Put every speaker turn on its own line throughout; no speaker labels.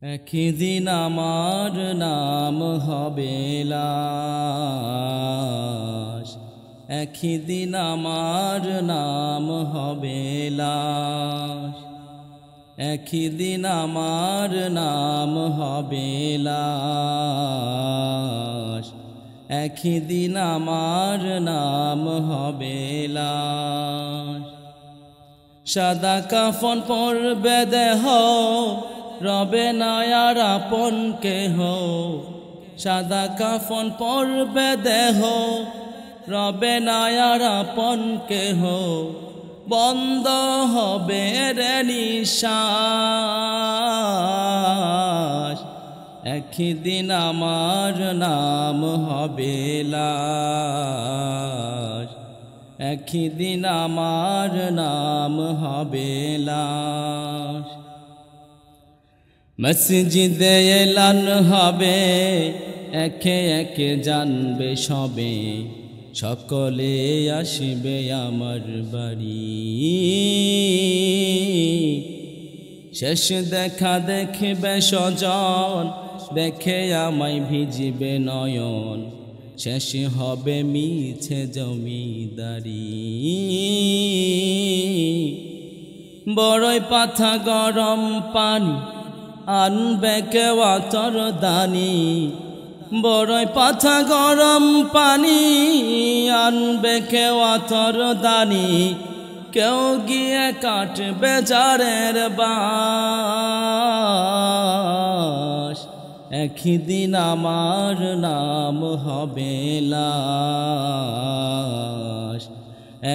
একদিন আমার নাম হবে লাশ, একদিন আমার নাম হবে লাশ, একদিন আমার নাম হবে লাশ, একদিন আমার নাম হবে লাশ। সাদা কাফন পরবে দেহ, রবে না আর আপন কেহ। সাদা কাফন পরবে দেহ, রবে না আর আপন কেহ। বন্ধ হবে রে নিঃশ্বাস, একদিন আমার নাম হবে লাশ, একদিন আমার নাম হবে লাশ। মসজিদে এলান হবে, একে একে জানবে সবে, সকলে আসবে আমার বাড়ি। শেষ দেখা দেখবে স্বজন, দেখে আমায় ভিজিবে নয়ন। শেষ হবে মিছে জমিদারি, বড়ই পাথা গরম পানি আনবে কেউ আতর দানি। বড়ই পাথা গরম পানি আনবে কেউ আতর দানি। কেউ গিয়ে কাটবে জারের বাঁশ, একদিন আমার নাম হবে লাশ,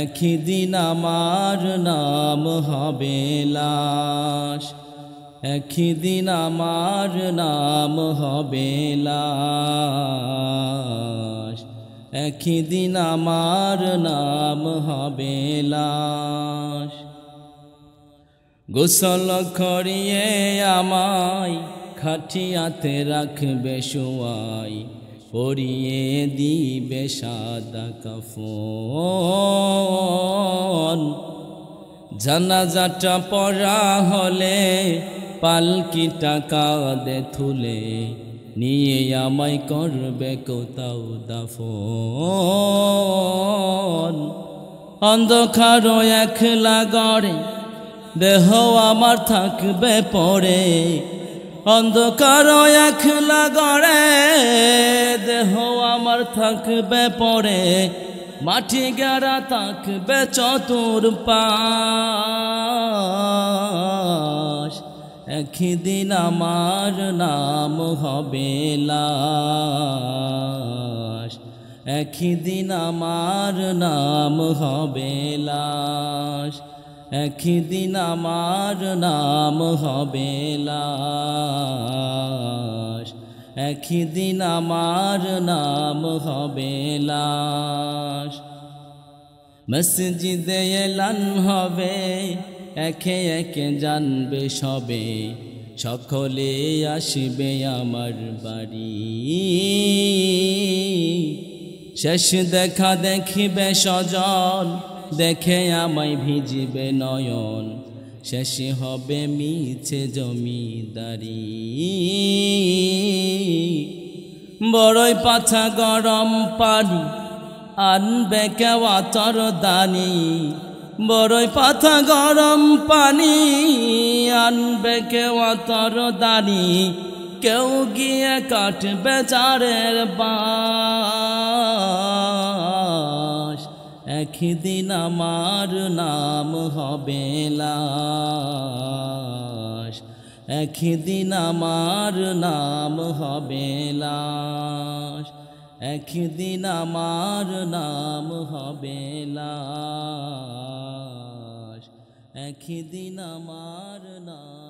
একদিন আমার নাম হবে লাশ, একদিন আমার নাম হবে লাশ, একদিন আমার নাম হবে লাশ। গোসল করিয়ে আমায় খাটিয়াতে রাখবে শোয়াই, পরিয়ে দিবে সাদা কাফন। জানাজাটা পড়া হলে পালকিটা কাঁধে তুলে, নিয়ে আমায় করবে কোথাও দাফন। অন্ধকার একলা গড়ে দেহ আমার থাকবে পড়ে, অন্ধকার একলা গড়ে দেহ আমার থাকবে পড়ে। মাটি গাড়া থাকবে চতুর্পাশ, একদিন আমার নাম হবে লাশ, একদিন আমার নাম হবে লাশ, একদিন আমার নাম হবে লাশ, একদিন আমার নাম হবে লাশ। মসজিদে এলান হবে, একে একে জানবে সবে, সকলে আসবে আমার বাড়ি। শেষ দেখা দেখিবে স্বজন, দেখে আমায় ভিজিবে নয়ন। শেষ হবে মিছে জমিদারি, বড়ই পাথা গরম পানি আনবে কেউ আতর দানি। বড়ই পাথা গরম পানি আনবে কেউ আতর দানি। কেউ গিয়ে কাটবে জারের বাঁশ, একদিন আমার নাম হবে লাশ, একদিন আমার নাম হবে লাশ, একদিন আমার নাম হবে লাশ, একদিন আমার নাম